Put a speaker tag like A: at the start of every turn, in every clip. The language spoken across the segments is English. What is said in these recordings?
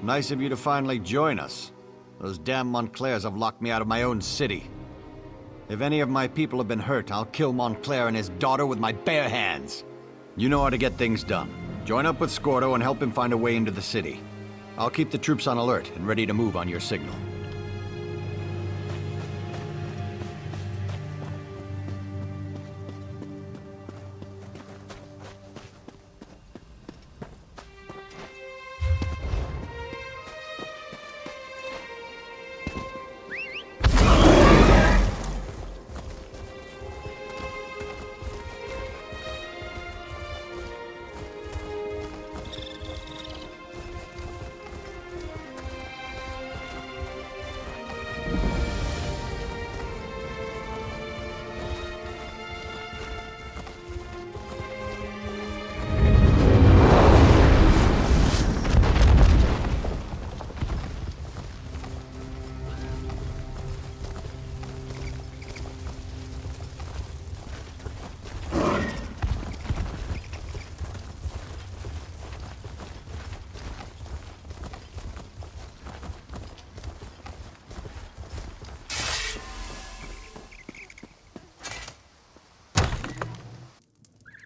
A: Nice of you to finally join us. Those damn Montclairs have locked me out of my own city. If any of my people have been hurt, I'll kill Montclair and his daughter with my bare hands. You know how to get things done. Join up with Scordo and help him find a way into the city. I'll keep the troops on alert and ready to move on your signal.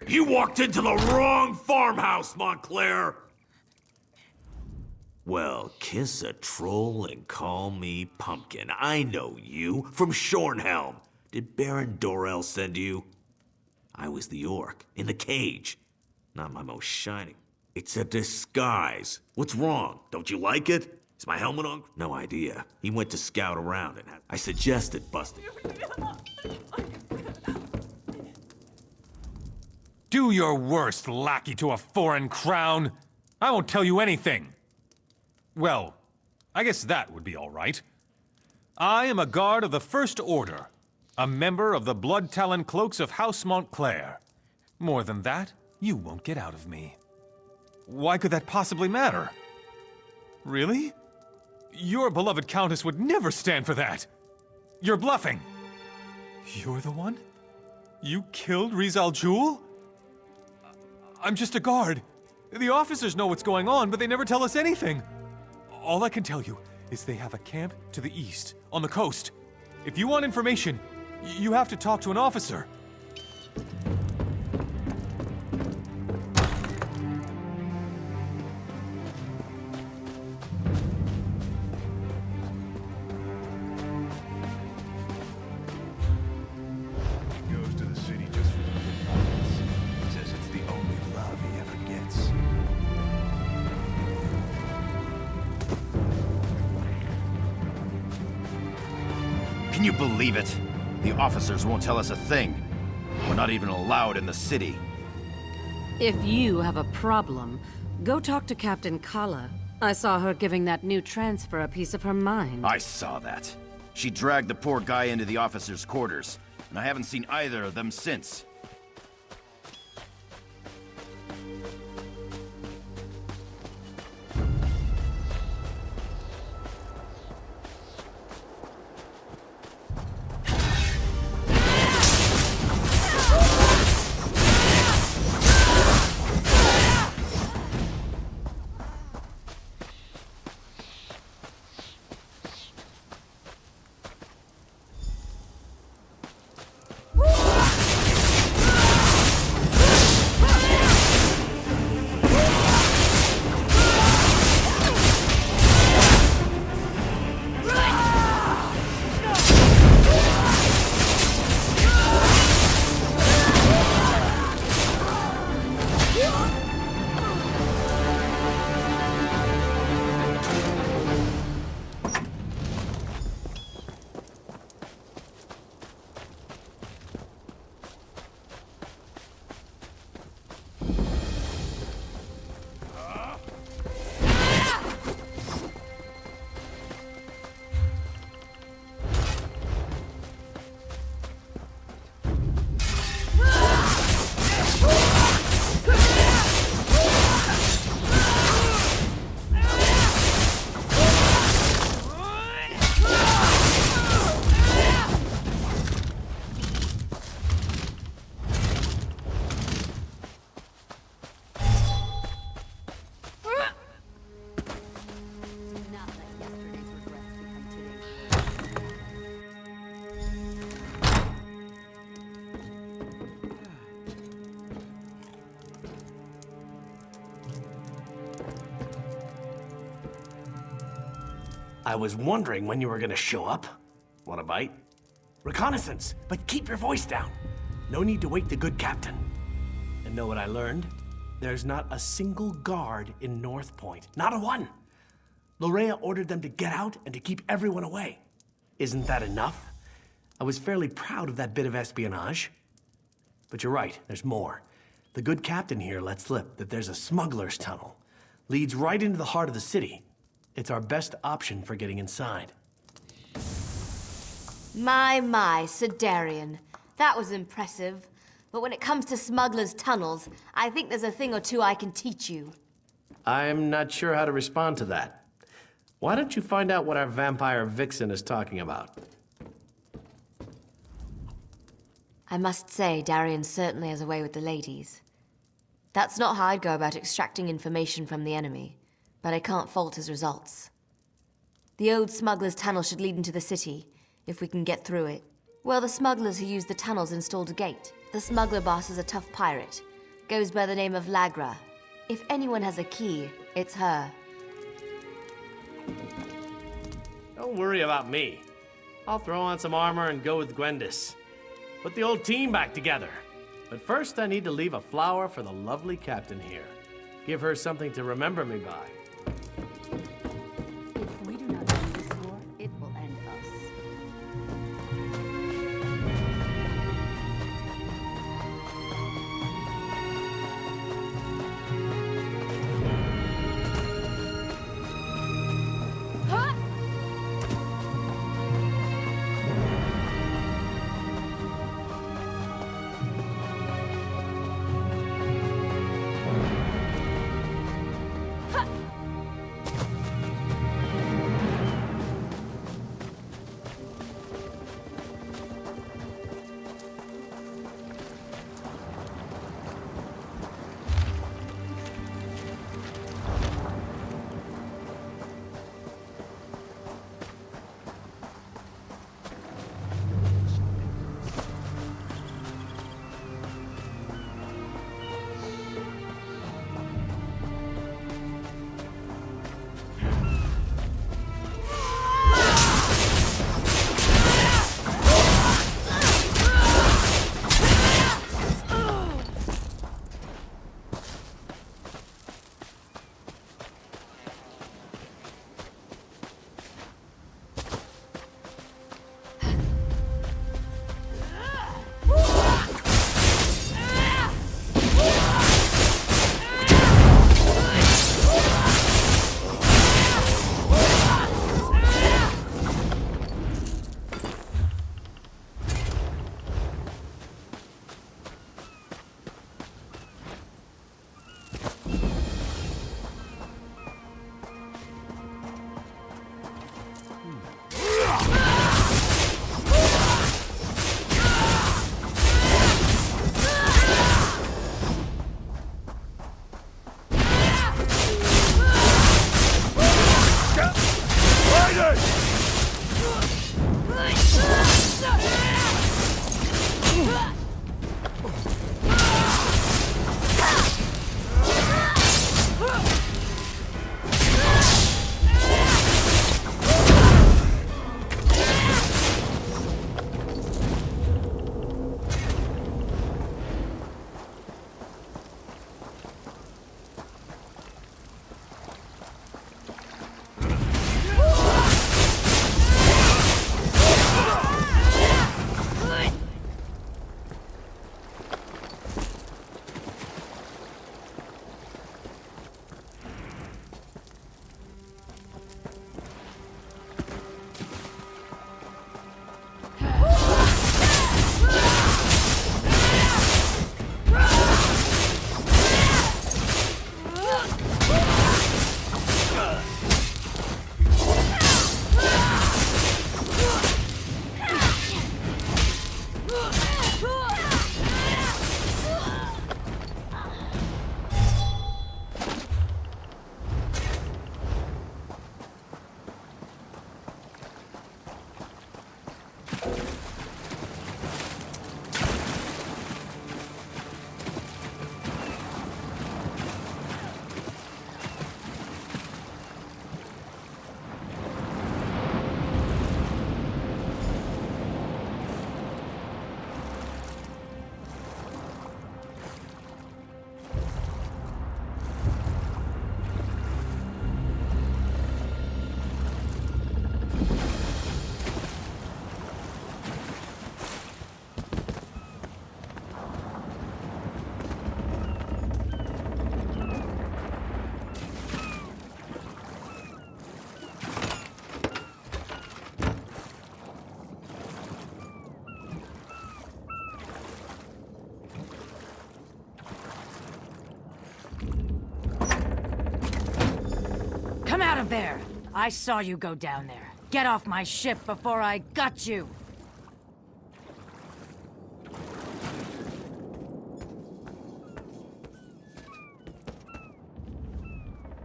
B: You walked into the wrong farmhouse, Montclair! Well, kiss a troll and call me Pumpkin. I know you, from Shornhelm. Did Baron Dorell send you? I was the orc, in the cage. Not my most shining. It's a disguise. What's wrong? Don't you like it? Is my helmet on? No idea. He went to scout around and I suggested busting.
C: Do your worst, lackey to a foreign crown. I won't tell you anything. Well, I guess that would be all right. I am a guard of the First Order, a member of the Blood Talon Cloaks of House Montclair. More than that, you won't get out of me. Why could that possibly matter? Really? Your beloved Countess would never stand for that. You're bluffing. You're the one? You killed Rizal Jul? I'm just a guard. The officers know what's going on, but they never tell us anything. All I can tell you is they have a camp to the east, on the coast. If you want information, you have to talk to an officer.
D: Goes to the city just for the pickpockets. Says it's the only love he ever gets.
E: Can you believe it? The officers won't tell us a thing. We're not even allowed in the city.
F: If you have a problem, go talk to Captain Kala. I saw her giving that new transfer a piece of her mind.
E: I saw that. She dragged the poor guy into the officers' quarters, and I haven't seen either of them since.
G: I was wondering when you were gonna show up. Want a bite? Reconnaissance, but keep your voice down. No need to wake the good captain. And know what I learned? There's not a single guard in Northpoint. Not a one. Lorea ordered them to get out and to keep everyone away. Isn't that enough? I was fairly proud of that bit of espionage. But you're right, there's more. The good captain here let slip that there's a smuggler's tunnel. Leads right into the heart of the city. It's our best option for getting inside.
H: My, Sir Darian. That was impressive. But when it comes to smugglers' tunnels, I think there's a thing or two I can teach you.
G: I'm not sure how to respond to that. Why don't you find out what our vampire vixen is talking about?
H: I must say, Darian certainly has a way with the ladies. That's not how I'd go about extracting information from the enemy, but I can't fault his results. The old smuggler's tunnel should lead into the city, if we can get through it. Well, the smugglers who used the tunnels installed a gate. The smuggler boss is a tough pirate. Goes by the name of Lagra. If anyone has a key, it's her.
G: Don't worry about me. I'll throw on some armor and go with Gwendis. Put the old team back together. But first I need to leave a flower for the lovely captain here. Give her something to remember me by.
H: If we do not end this war, it will end us.
I: out of there! I saw you go down there. Get off my ship before I gut you!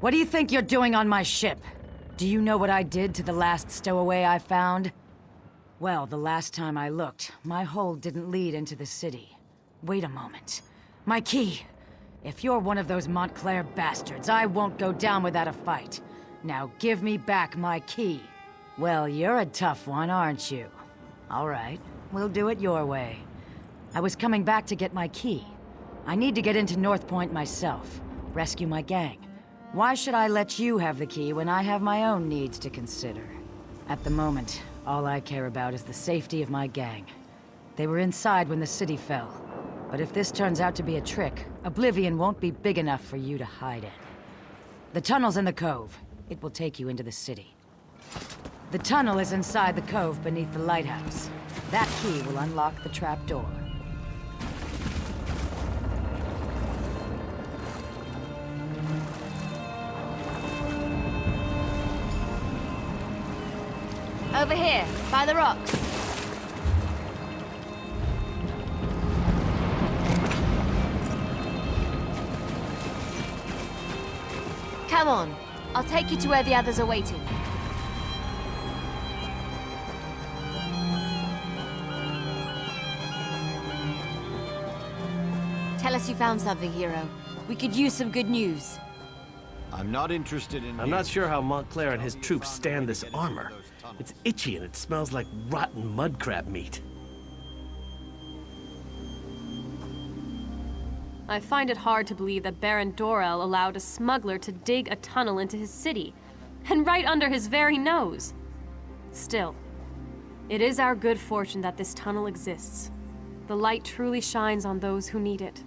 I: What do you think you're doing on my ship? Do you know what I did to the last stowaway I found? Well, the last time I looked, my hold didn't lead into the city. Wait a moment. My key! If you're one of those Montclair bastards, I won't go down without a fight. Now give me back my key. Well, you're a tough one, aren't you? All right, we'll do it your way. I was coming back to get my key. I need to get into Northpoint myself, rescue my gang. Why should I let you have the key when I have my own needs to consider? At the moment, all I care about is the safety of my gang. They were inside when the city fell. But if this turns out to be a trick, Oblivion won't be big enough for you to hide in. The tunnel's in the cove. It will take you into the city. The tunnel is inside the cove beneath the lighthouse. That key will unlock the trapdoor.
H: Over here, by the rocks. Come on, I'll take you to where the others are waiting. Tell us you found something, hero. We could use some good news.
A: I'm not interested in...
G: I'm not sure how Montclair and his troops stand this armor. It's itchy and it smells like rotten mud crab meat.
J: I find it hard to believe that Baron Dorel allowed a smuggler to dig a tunnel into his city, and right under his very nose. Still, it is our good fortune that this tunnel exists. The light truly shines on those who need it.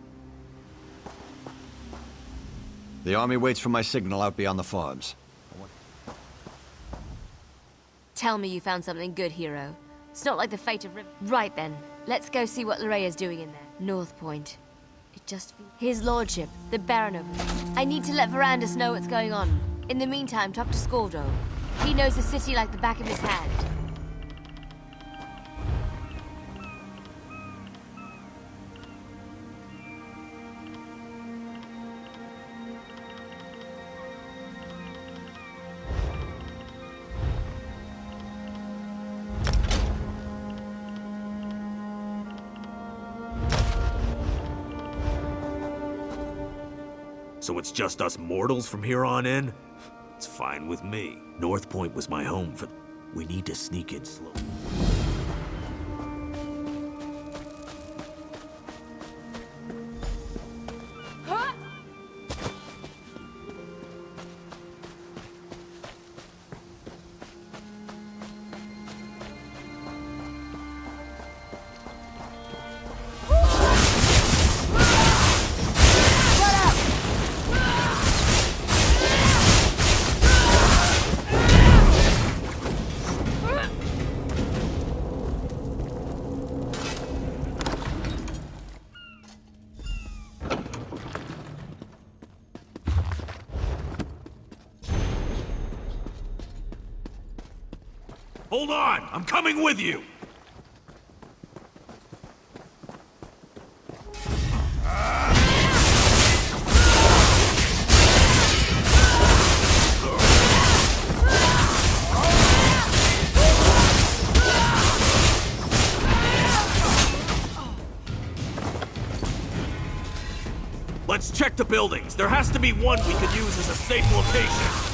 A: The army waits for my signal out beyond the farms.
H: Tell me you found something good, hero. It's not like the fate of Right then, let's go see what Lorea's doing in there. Northpoint. It just... His lordship, the Baron of... I need to let Verandus know what's going on. In the meantime, talk to Scaldro. He knows the city like the back of his hand.
B: So it's just us mortals from here on in? It's fine with me. Northpoint was my home for... We need to sneak in slow. Hold on! I'm coming with you! Let's check the buildings. There has to be one we could use as a safe location.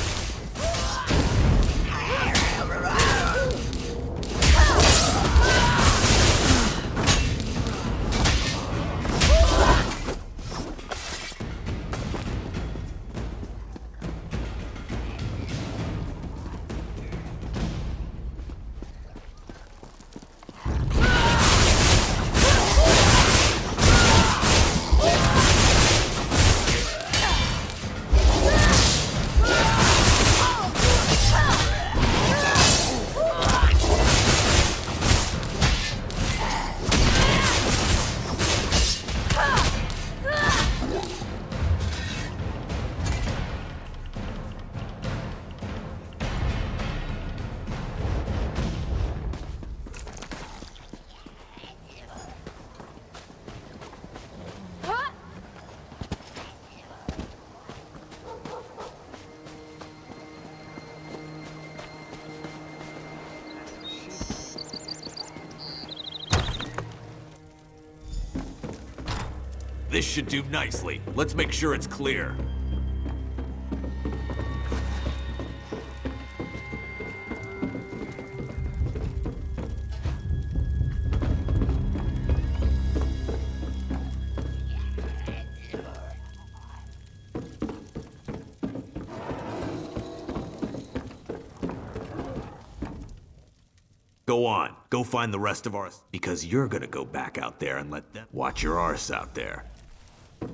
B: This should do nicely. Let's make sure it's clear. Go on. Go find the rest of ours. Because you're gonna go back out there and let them watch your arse out there.
D: He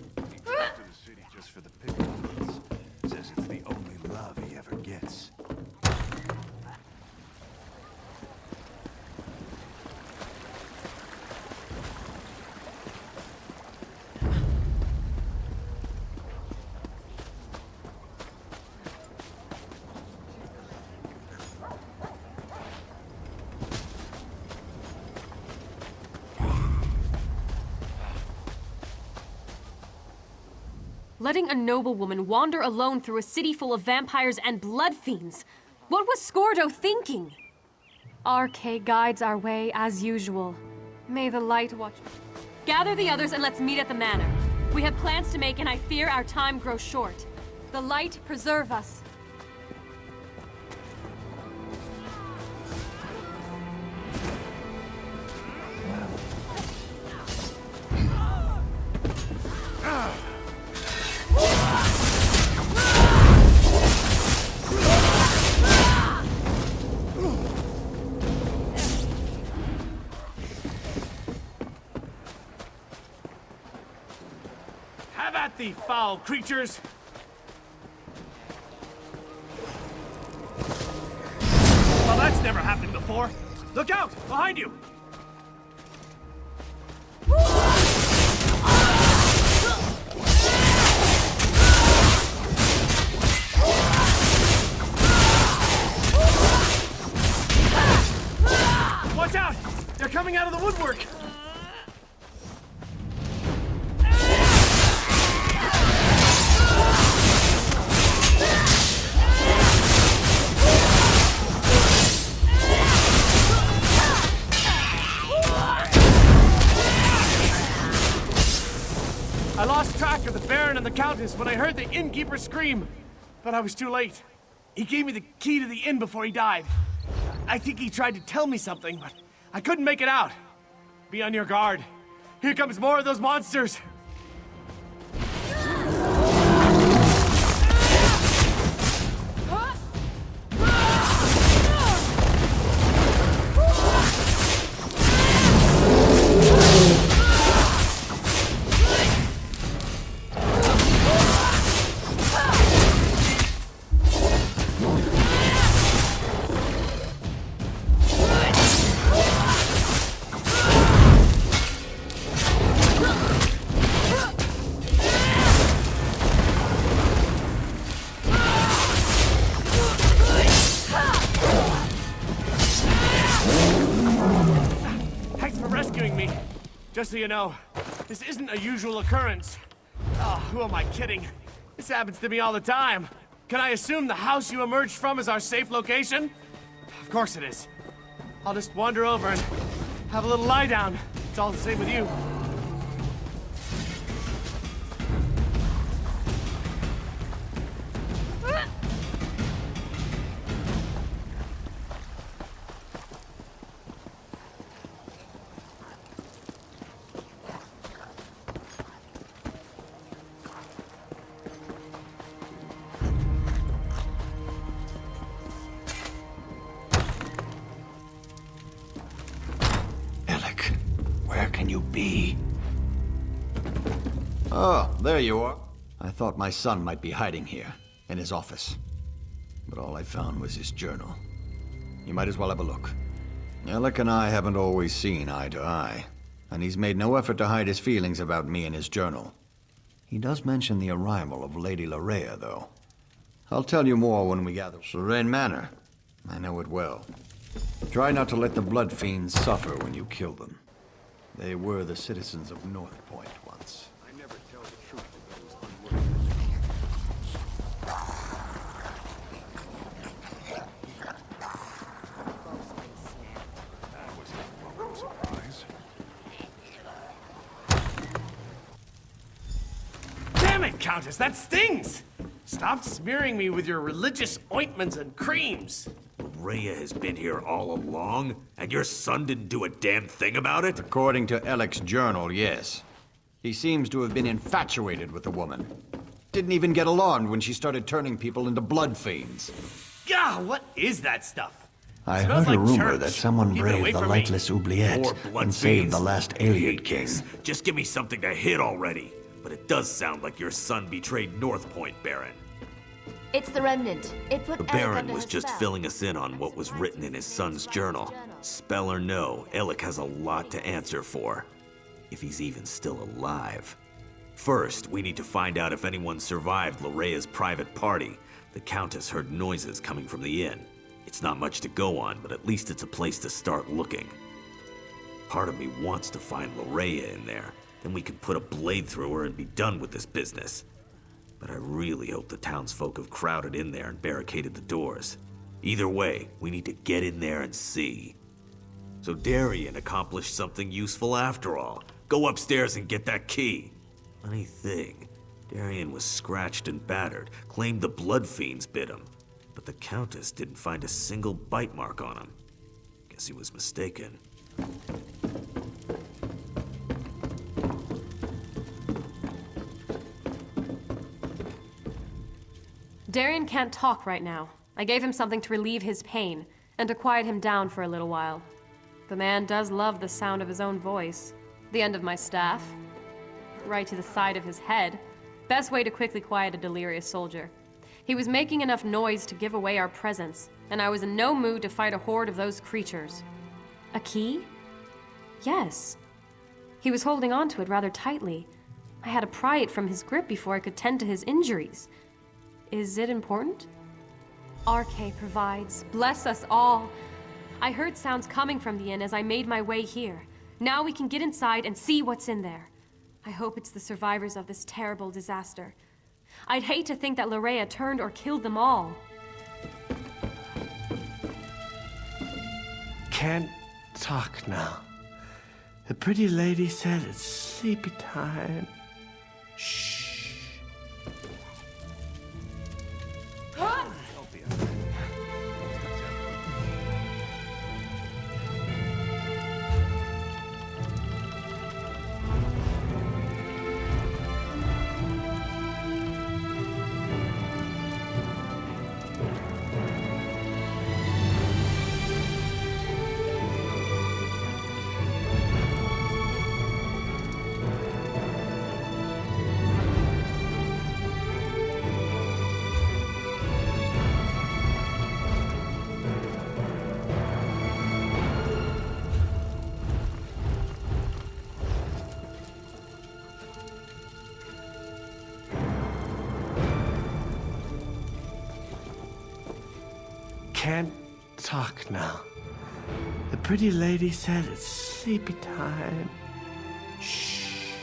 D: goes to the city just for the pickles. Says it's the only love he ever gets.
J: Letting a noblewoman wander alone through a city full of vampires and blood fiends. What was Scordo thinking? RK guides our way as usual. May the light watch. Gather the others and let's meet at the manor. We have plans to make and I fear our time grows short. The light preserve us.
G: Have at thee, foul creatures! Well, that's never happened before. Look out! Behind you! Watch out! They're coming out of the woodwork! I lost track of the Baron and the Countess when I heard the innkeeper scream, but I was too late. He gave me the key to the inn before he died. I think he tried to tell me something, but I couldn't make it out. Be on your guard. Here comes more of those monsters. Thanks for rescuing me. Just so you know, this isn't a usual occurrence. Oh, who am I kidding? This happens to me all the time. Can I assume the house you emerged from is our safe location? Of course it is. I'll just wander over and have a little lie down. It's all the same with you.
A: Where can you be? Oh, there you are. I thought my son might be hiding here, in his office. But all I found was his journal. You might as well have a look. Alec and I haven't always seen eye to eye, and he's made no effort to hide his feelings about me in his journal. He does mention the arrival of Lady Larea, though. I'll tell you more when we gather. Serene Manor. I know it well. Try not to let the blood fiends suffer when you kill them. They were the citizens of Northpoint once.
D: I never tell the truth to those unworthy. That was a welcome surprise.
G: Countess, that stings! Stop smearing me with your religious ointments and creams.
B: Rhea has been here all along, and your son didn't do a damn thing about it?
A: According to Alec's journal, yes. He seems to have been infatuated with the woman. Didn't even get along when she started turning people into blood fiends.
G: Gah, what is that stuff?
A: I
G: Smells
A: heard a
G: like
A: rumor
G: church.
A: that someone
G: Keep it away
A: braved the
G: from me.
A: lightless oubliette
B: More blood
A: and saved
B: fiends?
A: the last alien king.
B: Just give me something to hit already. But it does sound like your son betrayed Northpoint, Baron.
H: It's the remnant. It put
B: The
H: Alec
B: Baron
H: under
B: was
H: her
B: just
H: spell.
B: filling us in on what was written in his son's journal. Spell or no, Alec has a lot to answer for. If he's even still alive. First, we need to find out if anyone survived Lorea's private party. The Countess heard noises coming from the inn. It's not much to go on, but at least it's a place to start looking. Part of me wants to find Lorea in there. Then we can put a blade through her and be done with this business. But I really hope the townsfolk have crowded in there and barricaded the doors. Either way, we need to get in there and see. So Darien accomplished something useful after all. Go upstairs and get that key. Funny thing, Darien was scratched and battered, claimed the blood fiends bit him. But the Countess didn't find a single bite mark on him. Guess he was mistaken.
J: Darien can't talk right now. I gave him something to relieve his pain, and to quiet him down for a little while. The man does love the sound of his own voice. The end of my staff. Right to the side of his head. Best way to quickly quiet a delirious soldier. He was making enough noise to give away our presence, and I was in no mood to fight a horde of those creatures. A key? Yes. He was holding on to it rather tightly. I had to pry it from his grip before I could tend to his injuries. Is it important? RK provides. Bless us all. I heard sounds coming from the inn as I made my way here. Now we can get inside and see what's in there. I hope it's the survivors of this terrible disaster. I'd hate to think that Lorea turned or killed them all.
G: Can't talk now. The pretty lady said it's sleepy time. Shh. Can't talk now. The pretty lady said it's sleepy time. Shh.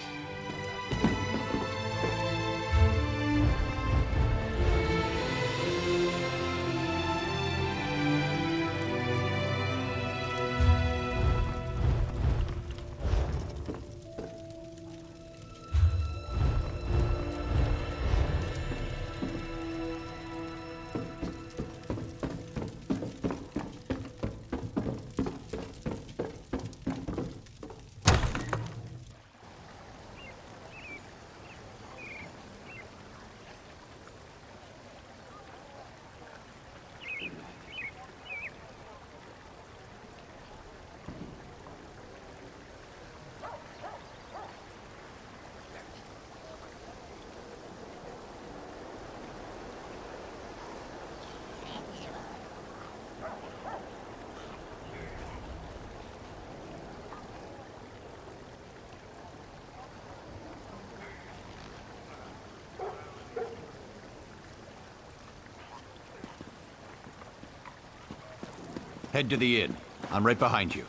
A: Head to the inn. I'm right behind you.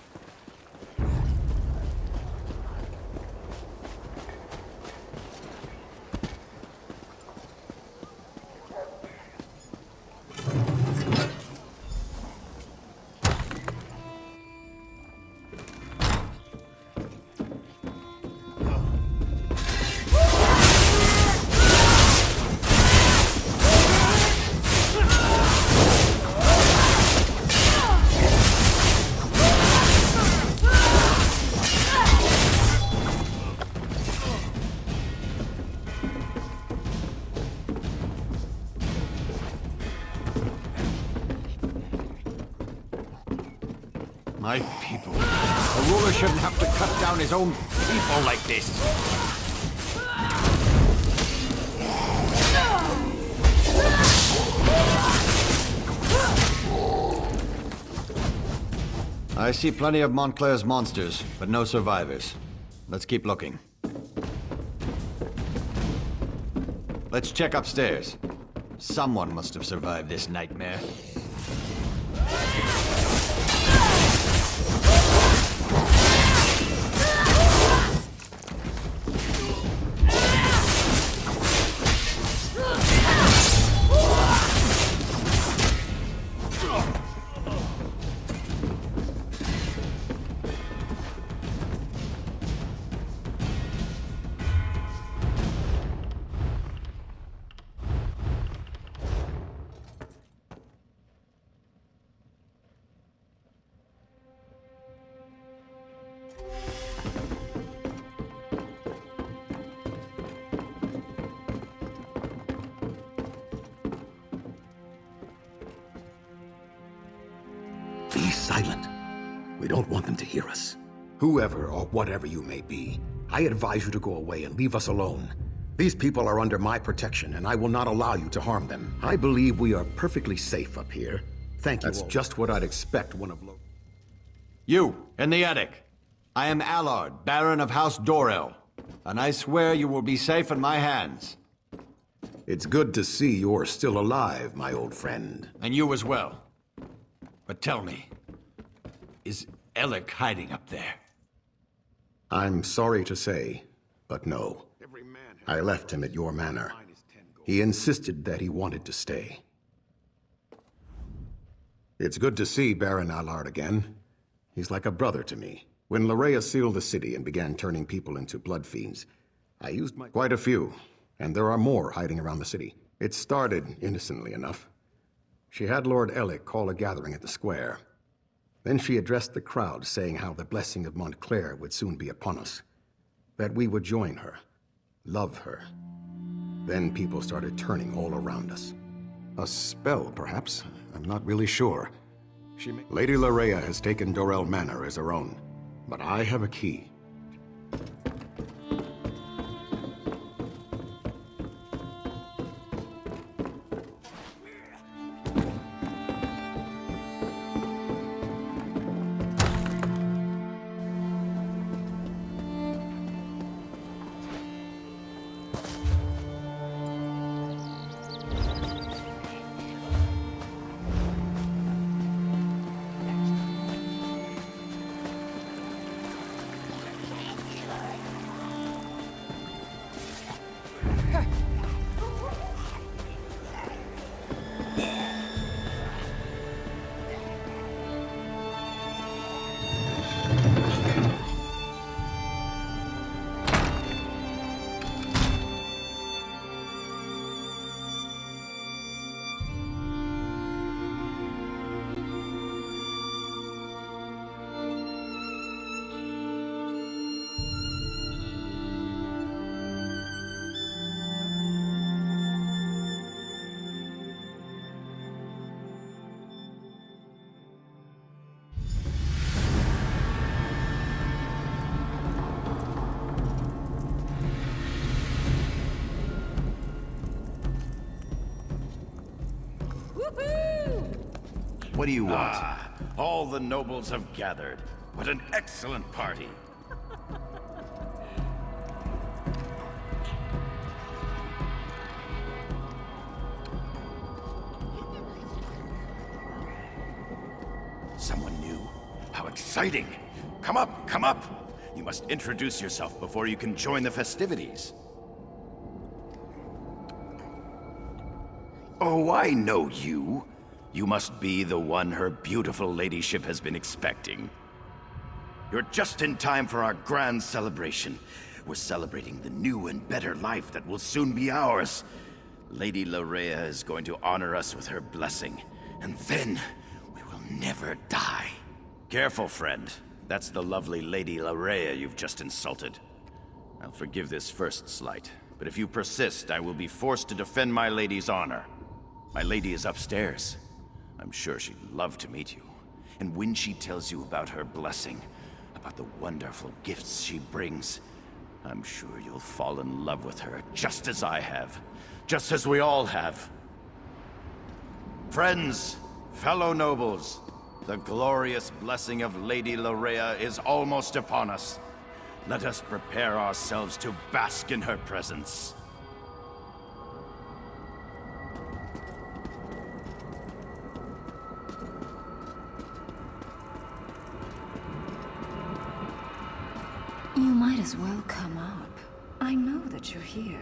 A: My people. A ruler shouldn't have to cut down his own people like this. I see plenty of Montclair's monsters, but no survivors. Let's keep looking. Let's check upstairs. Someone must have survived this nightmare.
K: Be silent. We don't want them to hear us. Whoever or whatever you may be, I advise you to go away and leave us alone. These people are under my protection, and I will not allow you to harm them. I believe we are perfectly safe up here. Thank you. That's just what I'd expect one of
A: You, in the attic. I am Allard, Baron of House Dorel, and I swear you will be safe in my hands.
K: It's good to see you're still alive, my old friend.
A: And you as well. But tell me, is Alec hiding up there?
K: I'm sorry to say, but no. I left him at your manor. He insisted that he wanted to stay. It's good to see Baron Allard again. He's like a brother to me. When Larea sealed the city and began turning people into blood fiends, I used quite a few, and there are more hiding around the city. It started innocently enough. She had Lord Alec call a gathering at the square. Then she addressed the crowd, saying how the blessing of Montclair would soon be upon us. That we would join her, love her. Then people started turning all around us. A spell, perhaps? I'm not really sure. Lady Larea has taken Dorel Manor as her own, but I have a key.
E: What do you want? All the nobles have gathered. What an excellent party. Someone new? How exciting! Come up, come up! You must introduce yourself before you can join the festivities. Oh, I know you. You must be the one her beautiful ladyship has been expecting. You're just in time for our grand celebration. We're celebrating the new and better life that will soon be ours. Lady Larea is going to honor us with her blessing, and then we will never die. Careful, friend. That's the lovely Lady Larea you've just insulted. I'll forgive this first slight, but if you persist, I will be forced to defend my lady's honor. My lady is upstairs. I'm sure she'd love to meet you. And when she tells you about her blessing, about the wonderful gifts she brings, I'm sure you'll fall in love with her just as I have. Just as we all have. Friends, fellow nobles, the glorious blessing of Lady Larea is almost upon us. Let us prepare ourselves to bask in her presence.
L: You might as well come up. I know that you're here.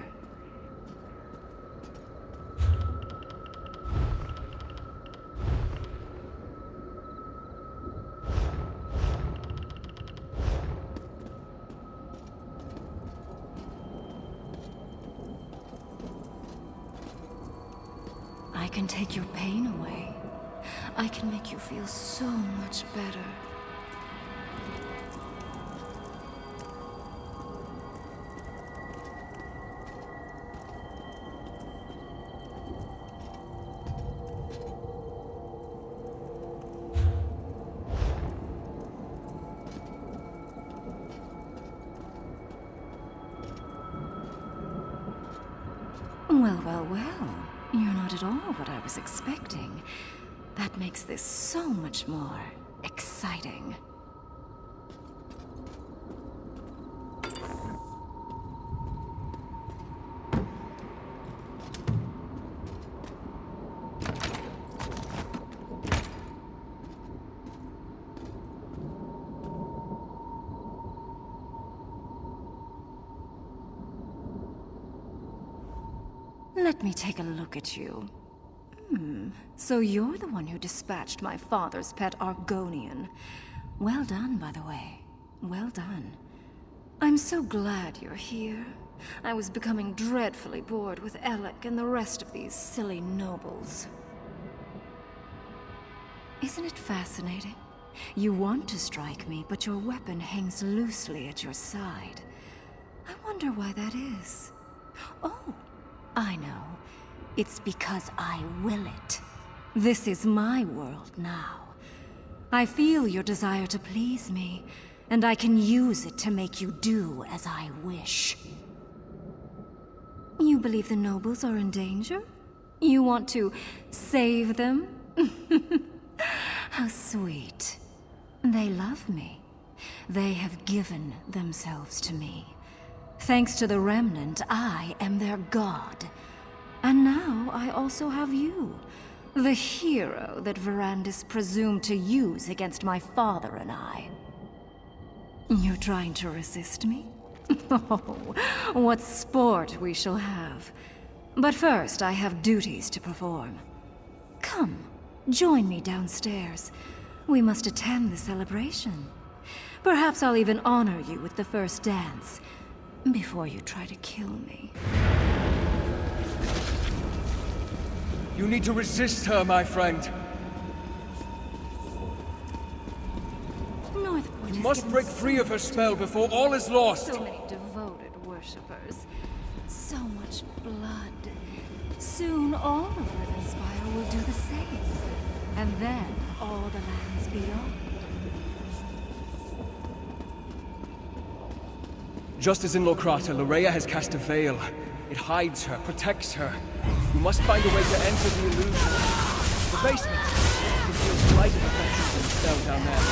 L: I can take your pain away. I can make you feel so much better. Well. You're not at all what I was expecting. That makes this so much more exciting. Let me take a look at you. So you're the one who dispatched my father's pet Argonian. Well done, by the way. Well done. I'm so glad you're here. I was becoming dreadfully bored with Alec and the rest of these silly nobles. Isn't it fascinating? You want to strike me, but your weapon hangs loosely at your side. I wonder why that is. Oh, I know. It's because I will it. This is my world now. I feel your desire to please me, and I can use it to make you do as I wish. You believe the nobles are in danger? You want to save them? How sweet. They love me. They have given themselves to me. Thanks to the Remnant, I am their god. And now I also have you, the hero that Verandis presumed to use against my father and I. You're trying to resist me? Oh, what sport we shall have. But first, I have duties to perform. Come, join me downstairs. We must attend the celebration. Perhaps I'll even honor you with the first dance, before you try to kill me.
M: You need to resist her, my friend.
L: Northpoint
M: You must break free of her spell before all is lost.
L: So many devoted worshippers. So much blood. Soon all of Rivenspire will do the same. And then all the lands beyond.
M: Just as in Locrata, Larea has cast a veil. It hides her, protects her. You must find a way to enter the illusion. The basement. It feels slight of effects than spell down there.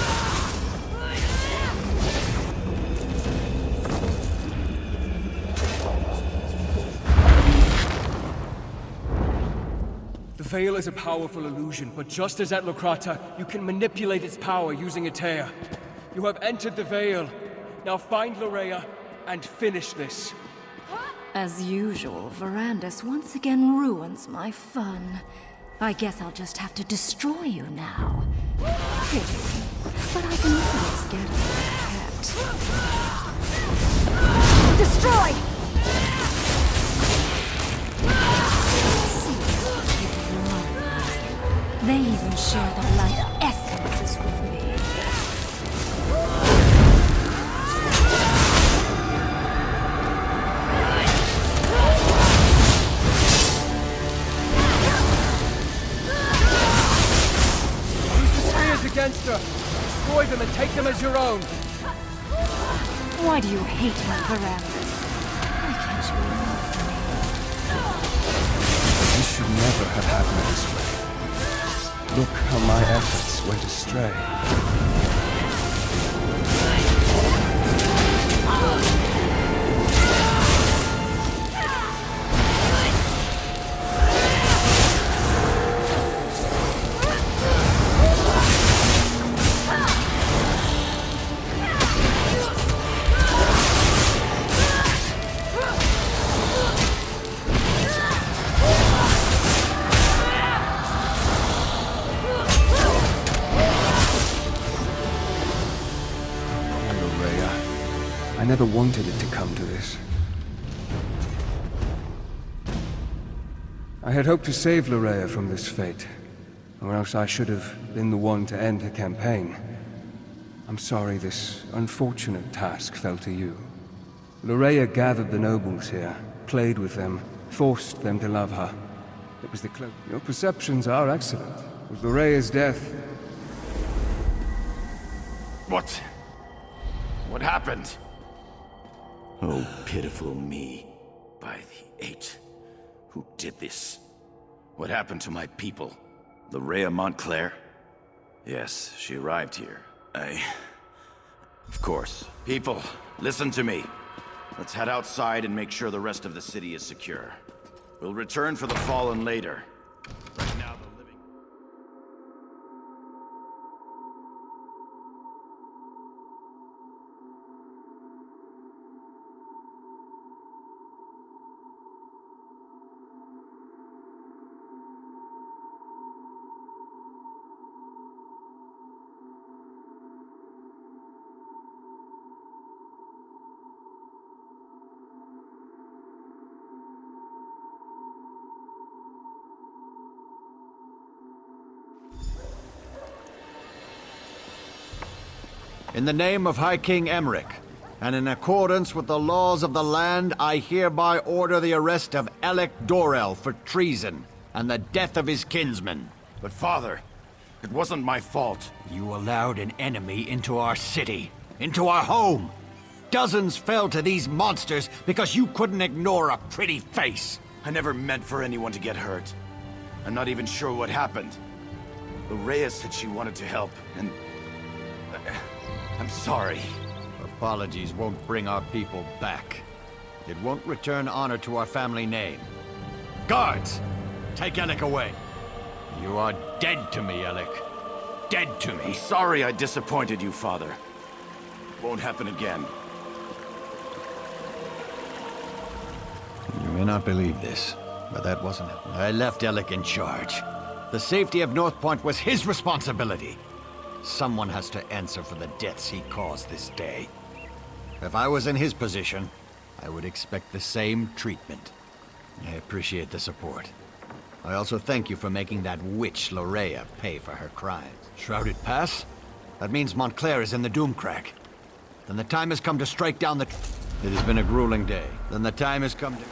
M: The veil is a powerful illusion, but just as at Locrata, you can manipulate its power using a tear. You have entered the veil. Now find Larea and finish this.
L: As usual, Verandis once again ruins my fun. I guess I'll just have to destroy you now. Pity, but I can always get a pet. Destroy! They even share the life essences with me.
M: Use the spears again, against her. Destroy them and take them as your own.
L: Why do you hate me, Paramus? Why can't you love me?
M: This should never have happened this way. Look how my efforts went astray. I never wanted it to come to this. I had hoped to save Larea from this fate, or else I should have been the one to end her campaign. I'm sorry this unfortunate task fell to you. Larea gathered the nobles here, played with them, forced them to love her. It was the Your perceptions are excellent. With Lorea's death...
E: What? What happened? Oh, pitiful me. By the eight. Who did this? What happened to my people? Larea Montclair? Yes, she arrived here. Of course. People, listen to me. Let's head outside and make sure the rest of the city is secure. We'll return for the fallen later. Right now, the living...
A: In the name of High King Emmerich, and in accordance with the laws of the land, I hereby order the arrest of Alec Dorel for treason and the death of his kinsman.
E: But father, it wasn't my fault.
A: You allowed an enemy into our city, into our home. Dozens fell to these monsters because you couldn't ignore a pretty face.
E: I never meant for anyone to get hurt. I'm not even sure what happened. Larea said she wanted to help, and... I'm sorry.
A: Apologies won't bring our people back. It won't return honor to our family name. Guards! Take Alec away. You are dead to me, Alec. Dead to me.
E: I'm sorry I disappointed you, father. It won't happen again.
A: You may not believe this, but that wasn't it. I left Alec in charge. The safety of Northpoint was his responsibility. Someone has to answer for the deaths he caused this day. If I was in his position, I would expect the same treatment. I appreciate the support. I also thank you for making that witch Larea pay for her crimes. Shrouded Pass? That means Montclair is in the Doomcrack. Then the time has come to strike down the... It has been a grueling day. Then the time has come to...